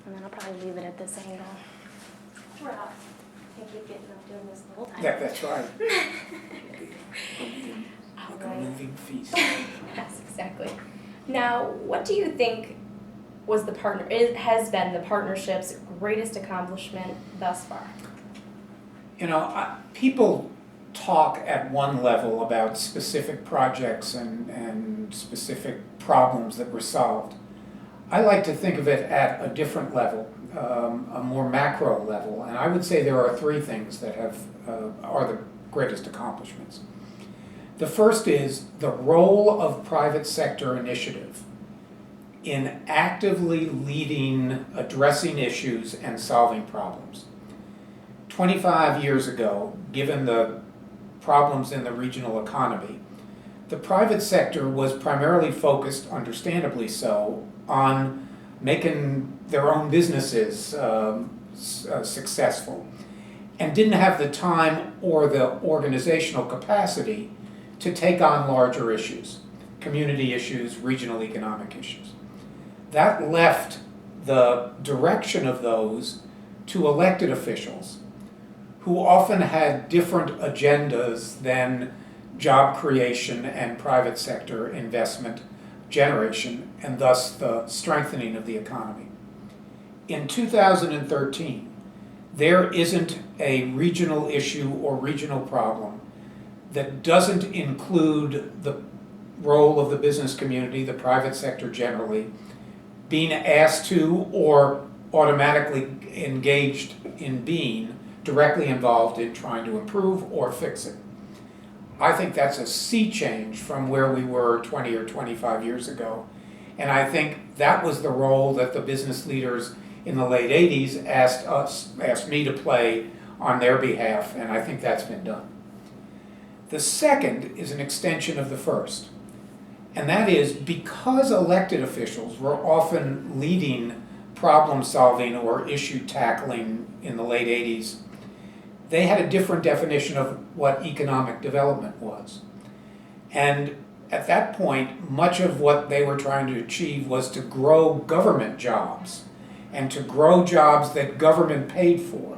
And then I'll probably leave it at this angle. We're up. I keep getting up doing this the whole time. Yeah, that's right. All Like a right. moving feast. Yes, exactly. Now, what do you think was has been the partnership's greatest accomplishment thus far? You know, people talk at one level about specific projects and specific problems that were solved. I like to think of it at a different level, a more macro level, and I would say there are three things that are the greatest accomplishments. The first is the role of private sector initiative in actively leading, addressing issues, and solving problems. 25 years ago, given the problems in the regional economy, the private sector was primarily focused, understandably so, on making their own businesses successful, and didn't have the time or the organizational capacity to take on larger issues, community issues, regional economic issues. That left the direction of those to elected officials, who often had different agendas than job creation and private sector investment generation, and thus the strengthening of the economy. In 2013, there isn't a regional issue or regional problem that doesn't include the role of the business community, the private sector generally, being asked to or automatically engaged in being directly involved in trying to improve or fix it. I think that's a sea change from where we were 20 or 25 years ago. And I think that was the role that the business leaders in the late 80s asked me to play on their behalf, and I think that's been done. The second is an extension of the first. And that is because elected officials were often leading problem solving or issue tackling in the late 80s, they had a different definition of what economic development was. And at that point, much of what they were trying to achieve was to grow government jobs and to grow jobs that government paid for,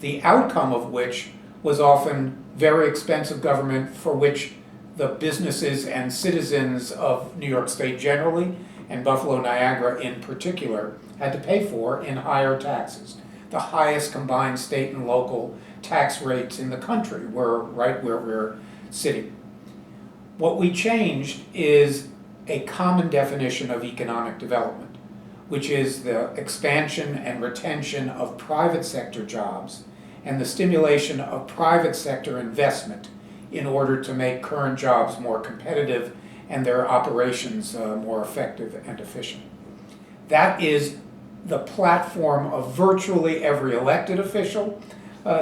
the outcome of which was often very expensive government for which the businesses and citizens of New York State generally and Buffalo Niagara in particular had to pay for in higher taxes. The highest combined state and local tax rates in the country were right where we're sitting. What we changed is a common definition of economic development, which is the expansion and retention of private sector jobs and the stimulation of private sector investment in order to make current jobs more competitive and their operations more effective and efficient. That is the platform of virtually every elected official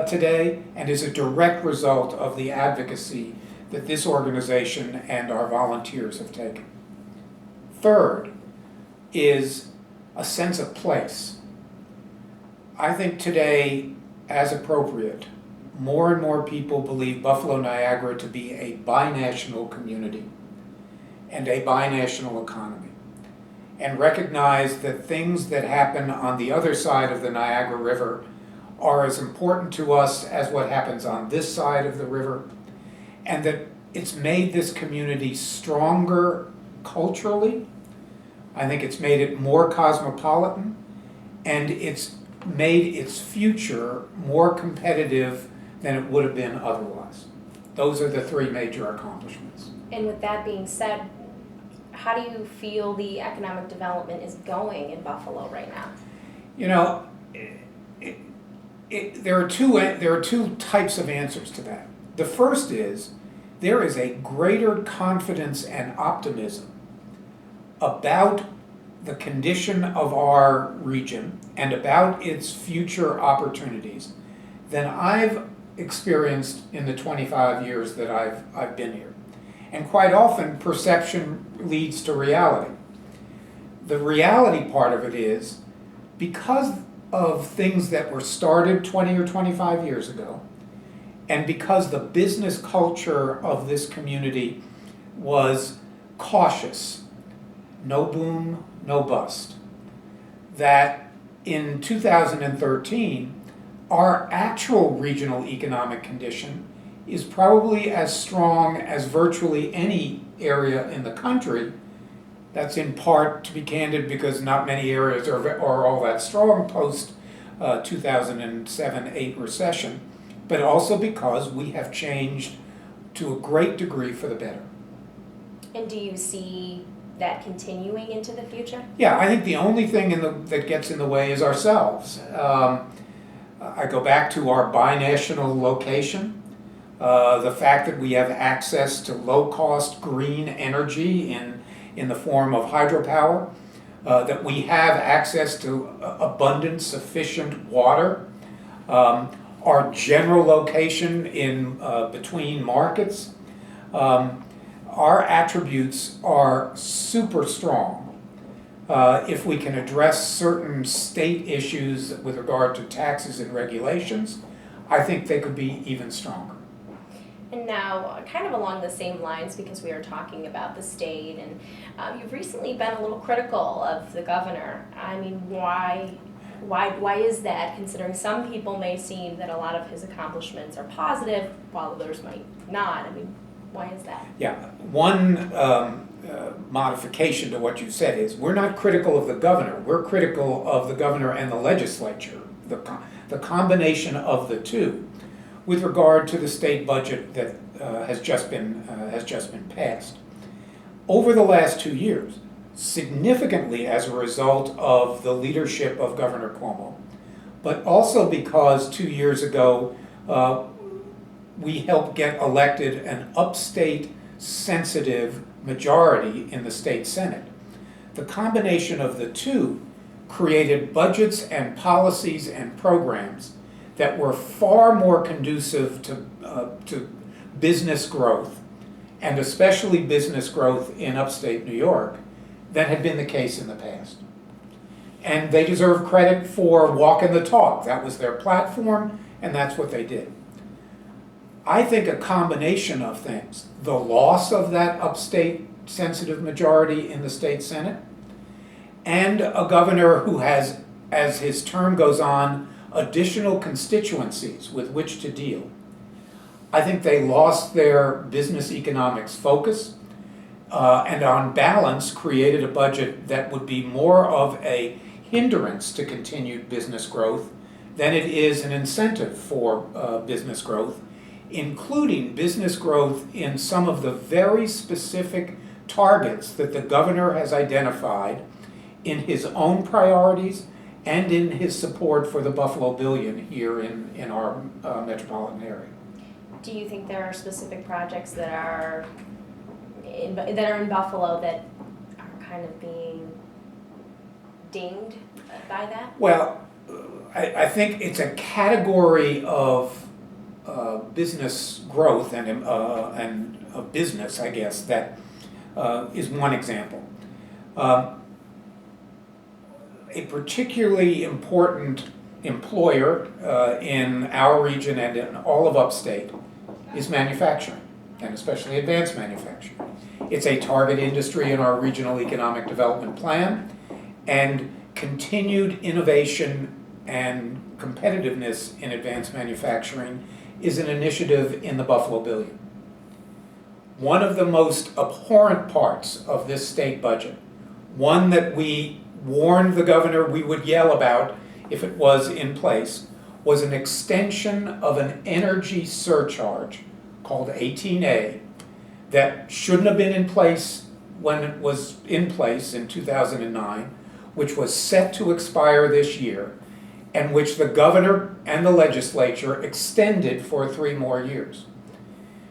today, and is a direct result of the advocacy that this organization and our volunteers have taken. Third is a sense of place. I think today, as appropriate, more and more people believe Buffalo Niagara to be a binational community and a binational economy, and recognize that things that happen on the other side of the Niagara River are as important to us as what happens on this side of the river, and that it's made this community stronger culturally. I think it's made it more cosmopolitan, and it's made its future more competitive than it would have been otherwise. Those are the three major accomplishments. And with that being said, how do you feel the economic development is going in Buffalo right now? You know, there are two types of answers to that. The first is there is a greater confidence and optimism about the condition of our region and about its future opportunities than I've experienced in the 25 years that I've been here. And quite often, perception leads to reality. The reality part of it is, because of things that were started 20 or 25 years ago, and because the business culture of this community was cautious, no boom, no bust, that in 2013, our actual regional economic condition is probably as strong as virtually any area in the country. That's in part, to be candid, because not many areas are all that strong post 2007-8 recession, but also because we have changed to a great degree for the better. And do you see that continuing into the future? Yeah, I think the only thing that gets in the way is ourselves. I go back to our binational location, the fact that we have access to low-cost green energy in the form of hydropower, that we have access to abundant, sufficient water, our general location in between markets. Our attributes are super strong. If we can address certain state issues with regard to taxes and regulations, I think they could be even stronger. And now, kind of along the same lines, because we are talking about the state, and you've recently been a little critical of the governor. I mean, why is that, considering some people may seem that a lot of his accomplishments are positive, while others might not? I mean, why is that? Yeah, one modification to what you said is we're not critical of the governor. We're critical of the governor and the legislature, the combination of the two, with regard to the state budget that has just been passed. Over the last 2 years, significantly as a result of the leadership of Governor Cuomo, but also because 2 years ago we helped get elected an upstate sensitive majority in the state Senate. The combination of the two created budgets and policies and programs that were far more conducive to business growth, and especially business growth in upstate New York, than had been the case in the past. And they deserve credit for walking the talk. That was their platform, and that's what they did. I think a combination of things, the loss of that upstate sensitive majority in the state Senate, and a governor who has, as his term goes on, additional constituencies with which to deal. I think they lost their business economics focus, and on balance created a budget that would be more of a hindrance to continued business growth than it is an incentive for business growth, including business growth in some of the very specific targets that the governor has identified in his own priorities and in his support for the Buffalo Billion here in our metropolitan area. Do you think there are specific projects that are in Buffalo that are kind of being dinged by that? Well, I think it's a category of business growth and of business, I guess, that is one example. A particularly important employer in our region and in all of upstate is manufacturing, and especially advanced manufacturing. It's a target industry in our regional economic development plan, and continued innovation and competitiveness in advanced manufacturing is an initiative in the Buffalo Billion. One of the most abhorrent parts of this state budget, one that we warned the governor we would yell about if it was in place, was an extension of an energy surcharge called 18A that shouldn't have been in place when it was in place in 2009, which was set to expire this year, and which the governor and the legislature extended for 3 more years.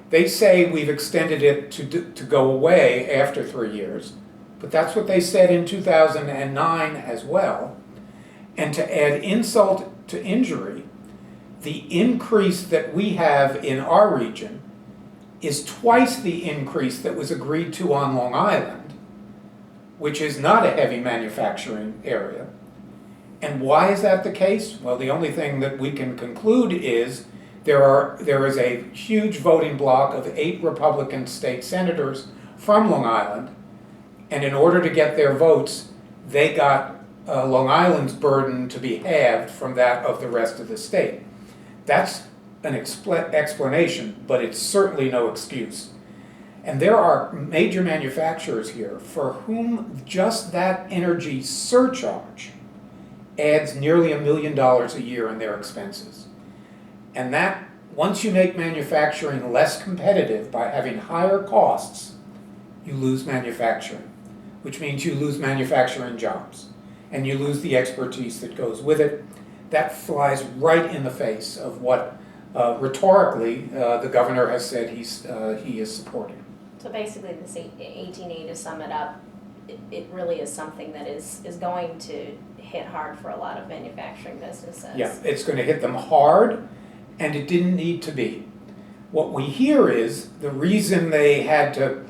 They say we've extended it to go away after 3 years, but that's what they said in 2009 as well. And to add insult to injury, the increase that we have in our region is twice the increase that was agreed to on Long Island, which is not a heavy manufacturing area. And why is that the case? Well, the only thing that we can conclude is there is a huge voting bloc of 8 Republican state senators from Long Island, and in order to get their votes, they got Long Island's burden to be halved from that of the rest of the state. That's an explanation, but it's certainly no excuse. And there are major manufacturers here for whom just that energy surcharge adds nearly $1 million a year in their expenses. And that, once you make manufacturing less competitive by having higher costs, you lose manufacturing, which means you lose manufacturing jobs, and you lose the expertise that goes with it. That flies right in the face of what rhetorically the governor has said he is supporting. So basically, this 18A, to sum it up, it really is something that is going to hit hard for a lot of manufacturing businesses. Yeah, it's going to hit them hard, and it didn't need to be. What we hear is the reason they had to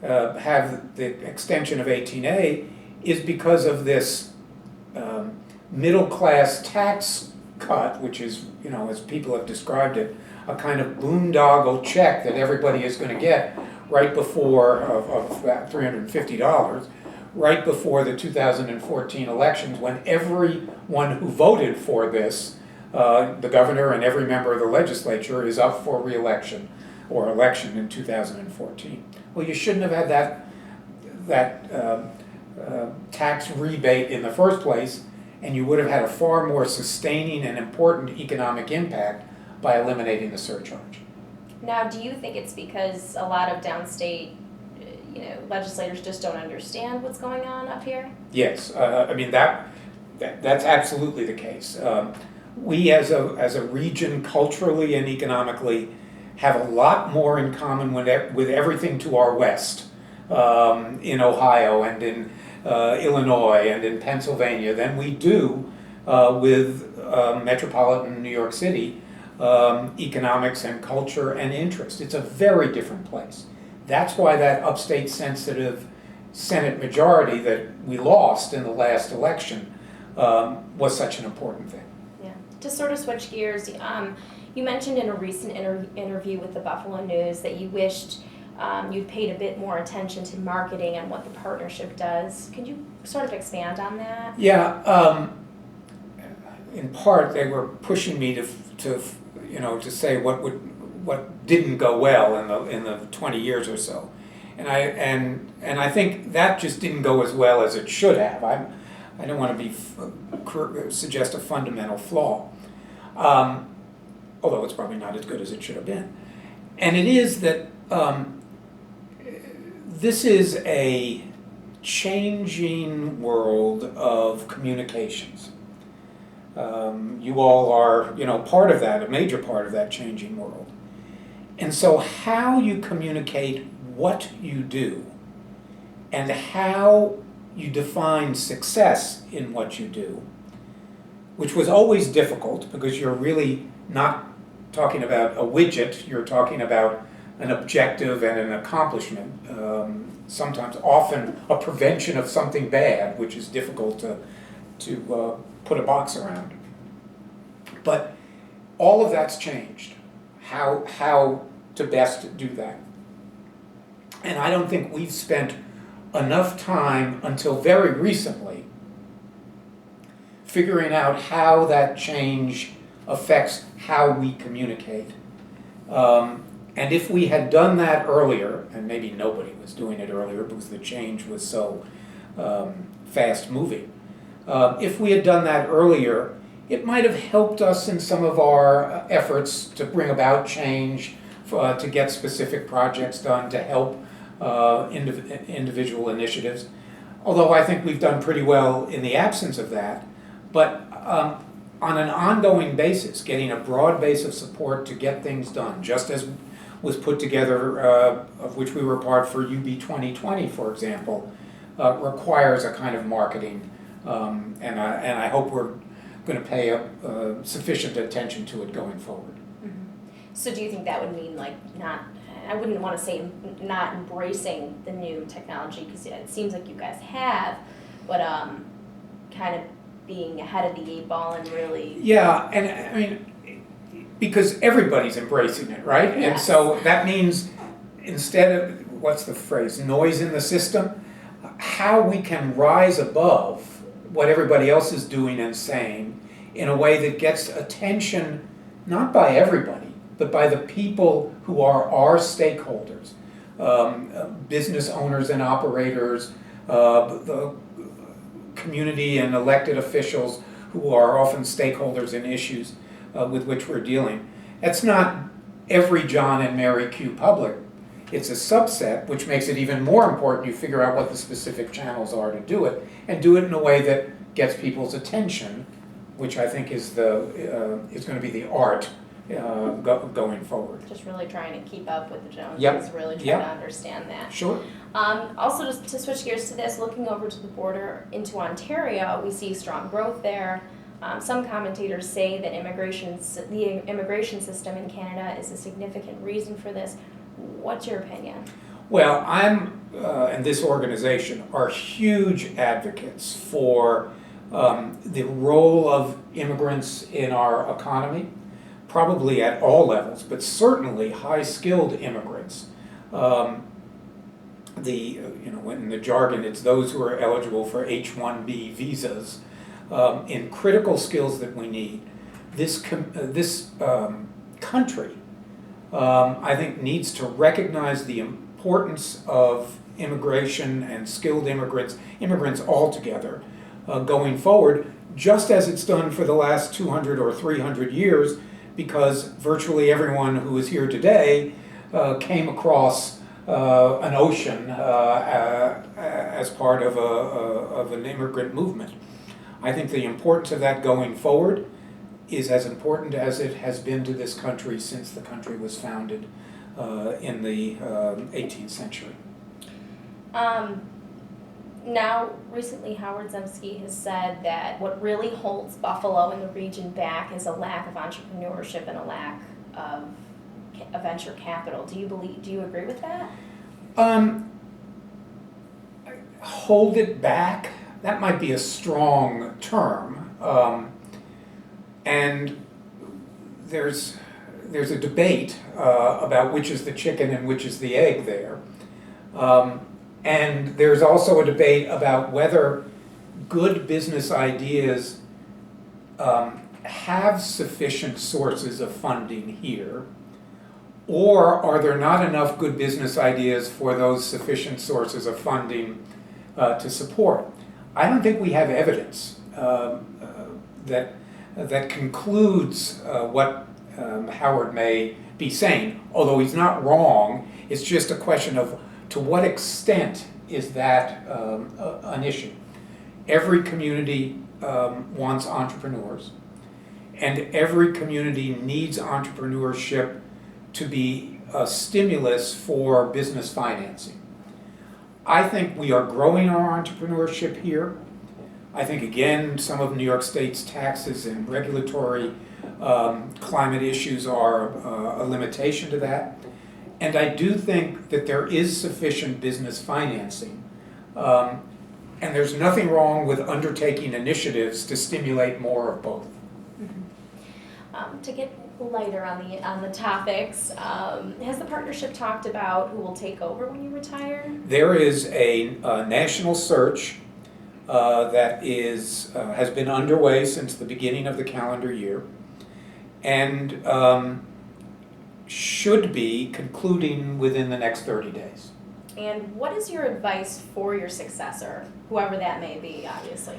have the extension of 18A is because of this middle-class tax cut, which is, as people have described it, a kind of boondoggle check that everybody is going to get right before, of about $350, right before the 2014 elections, when everyone who voted for this, the governor and every member of the legislature, is up for re-election or election in 2014. Well, you shouldn't have had that tax rebate in the first place, and you would have had a far more sustaining and important economic impact by eliminating the surcharge. Now, do you think it's because a lot of downstate, legislators just don't understand what's going on up here? Yes, I mean that's absolutely the case. We as a region, culturally and economically, have a lot more in common with everything to our west, in Ohio and in Illinois and in Pennsylvania, than we do with metropolitan New York City. Economics and culture and interest. It's a very different place. That's why that upstate sensitive Senate majority that we lost in the last election was such an important thing. Yeah. To sort of switch gears, you mentioned in a recent interview with the Buffalo News that you wished you'd paid a bit more attention to marketing and what the partnership does. Could you sort of expand on that? Yeah. In part, they were pushing me to say what didn't go well in the 20 years or so, and I think that just didn't go as well as it should have. I don't want to suggest a fundamental flaw, although it's probably not as good as it should have been. And it is that this is a changing world of communications. You all are, part of that, a major part of that changing world. And so how you communicate what you do and how you define success in what you do, which was always difficult because you're really not talking about a widget, you're talking about an objective and an accomplishment, sometimes often a prevention of something bad, which is difficult to put a box around. But all of that's changed, how to best do that. And I don't think we've spent enough time until very recently figuring out how that change affects how we communicate. And if we had done that earlier, and maybe nobody was doing it earlier because the change was so fast moving, if we had done that earlier, it might have helped us in some of our efforts to bring about change, to get specific projects done, to help individual initiatives. Although I think we've done pretty well in the absence of that. But on an ongoing basis, getting a broad base of support to get things done, just as was put together, of which we were part for UB 2020, for example, requires a kind of marketing, and I hope we're going to pay sufficient attention to it going forward. Mm-hmm. So do you think that would mean I wouldn't want to say not embracing the new technology, because it seems like you guys have, but kind of being ahead of the 8 ball and really... Yeah, and I mean, because everybody's embracing it, right? Yes. And so that means instead of, what's the phrase, noise in the system, how we can rise above what everybody else is doing and saying in a way that gets attention, not by everybody, but by the people who are our stakeholders, business owners and operators, the community and elected officials who are often stakeholders in issues with which we're dealing. That's not every John and Mary Q public. It's a subset, which makes it even more important you figure out what the specific channels are to do it, and do it in a way that gets people's attention, which I think is going to be the art going forward. Just really trying to keep up with the Joneses, Yep. really trying Yep. to understand that. Sure. Also, just to switch gears to this, looking over to the border into Ontario, we see strong growth there. Some commentators say that the immigration system in Canada is a significant reason for this. What's your opinion? Well, and this organization are huge advocates for the role of immigrants in our economy, probably at all levels, but certainly high-skilled immigrants. In the jargon, it's those who are eligible for H-1B visas in critical skills that we need. This country, I think, needs to recognize the importance of immigration and skilled immigrants altogether going forward, just as it's done for the last 200 or 300 years, because virtually everyone who is here today came across an ocean as part of an immigrant movement. I think the importance of that going forward is as important as it has been to this country since the country was founded in the 18th century. Now, recently, Howard Zemsky has said that what really holds Buffalo and the region back is a lack of entrepreneurship and a lack of venture capital. Do you agree with that? Hold it back, that might be a strong term. And there's a debate about which is the chicken and which is the egg there. And there's also a debate about whether good business ideas have sufficient sources of funding here, or are there not enough good business ideas for those sufficient sources of funding to support. I don't think we have evidence that concludes what Howard may be saying, although he's not wrong. It's just a question of to what extent is that an issue. Every community wants entrepreneurs, and every community needs entrepreneurship to be a stimulus for business financing. I think we are growing our entrepreneurship here. I think, again, some of New York State's taxes and regulatory climate issues are a limitation to that. And I do think that there is sufficient business financing. And there's nothing wrong with undertaking initiatives to stimulate more of both. Mm-hmm. To get lighter on the topics, has the partnership talked about who will take over when you retire? There is a national search that has been underway since the beginning of the calendar year, and should be concluding within the next 30 days. And what is your advice for your successor, whoever that may be, obviously?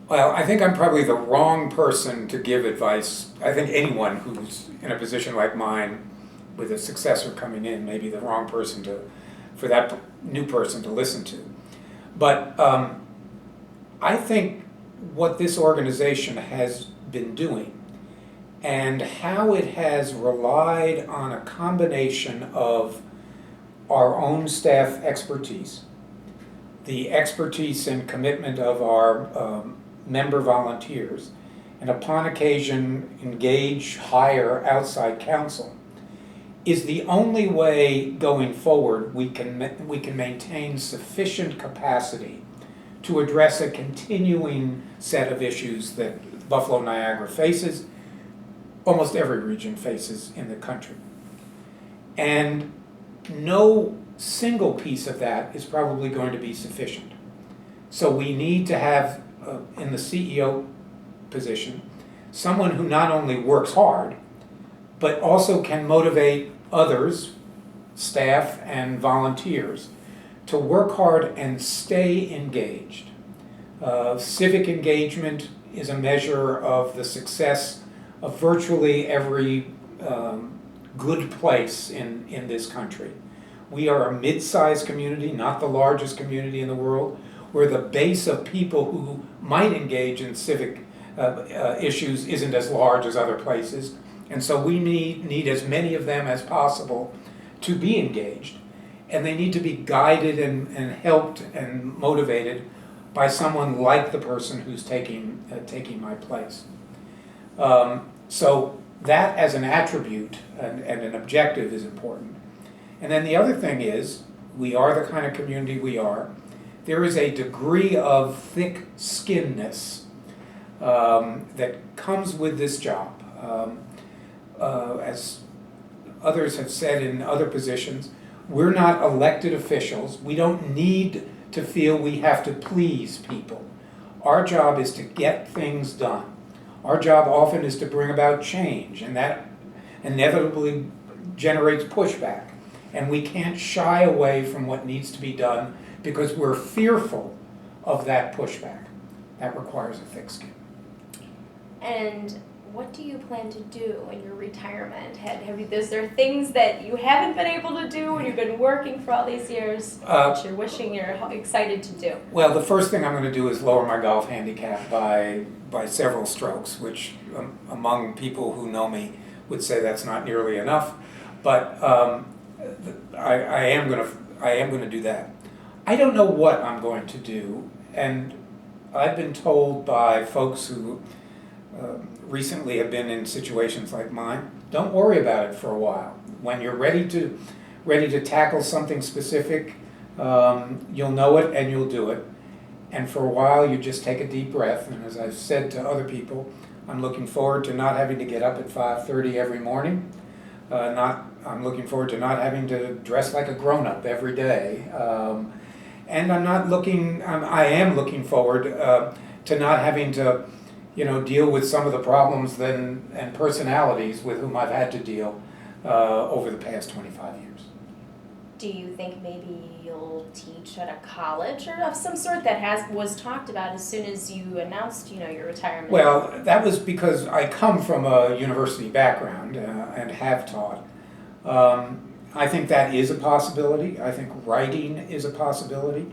Well, I think I'm probably the wrong person to give advice. I think anyone who's in a position like mine with a successor coming in may be the wrong person for that new person to listen to. But I think what this organization has been doing and how it has relied on a combination of our own staff expertise, the expertise and commitment of our member volunteers, and upon occasion hire outside counsel, is the only way going forward we can maintain sufficient capacity to address a continuing set of issues that Buffalo Niagara faces, almost every region faces in the country. And no single piece of that is probably going to be sufficient. So we need to have in the CEO position, someone who not only works hard, but also can motivate others, staff and volunteers, to work hard and stay engaged. Civic engagement is a measure of the success of virtually every good place in this country. We are a mid-sized community, not the largest community in the world. We're the base of people who might engage in civic issues isn't as large as other places. And so we need as many of them as possible to be engaged. And they need to be guided and helped and motivated by someone like the person who's taking my place. So that as an attribute and an objective is important. And then the other thing is, we are the kind of community we are. There is a degree of thick-skinnedness that comes with this job. As others have said in other positions, we're not elected officials. We don't need to feel we have to please people. Our job is to get things done. Our job often is to bring about change, and that inevitably generates pushback. And we can't shy away from what needs to be done because we're fearful of that pushback. That requires a thick skin. And what do you plan to do in your retirement? Is there things that you haven't been able to do when you've been working for all these years that you're wishing you're excited to do? Well, the first thing I'm going to do is lower my golf handicap by several strokes, which among people who know me would say that's not nearly enough. But I am going to do that. I don't know what I'm going to do, and I've been told by folks who recently have been in situations like mine, don't worry about it for a while. When you're ready to tackle something specific, you'll know it and you'll do it. And for a while, you just take a deep breath. And as I've said to other people, I'm looking forward to not having to get up at 5:30 every morning. I'm looking forward to not having to dress like a grown-up every day. And I am looking forward to not having to deal with some of the problems and personalities with whom I've had to deal over the past 25 years. Do you think maybe you'll teach at a college or of some sort that was talked about as soon as you announced, your retirement? Well, that was because I come from a university background and have taught. I think that is a possibility. I think writing is a possibility.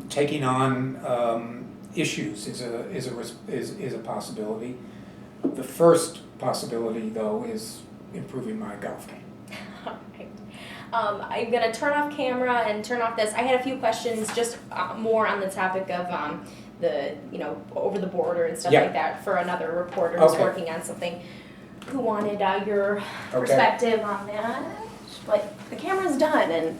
Taking on issues is a possibility. The first possibility, though, is improving my golf game. All right. I'm going to turn off camera and turn off this. I had a few questions just more on the topic of the, over the border and stuff like that for another reporter who's working on something who wanted your perspective on that. But the camera's done, and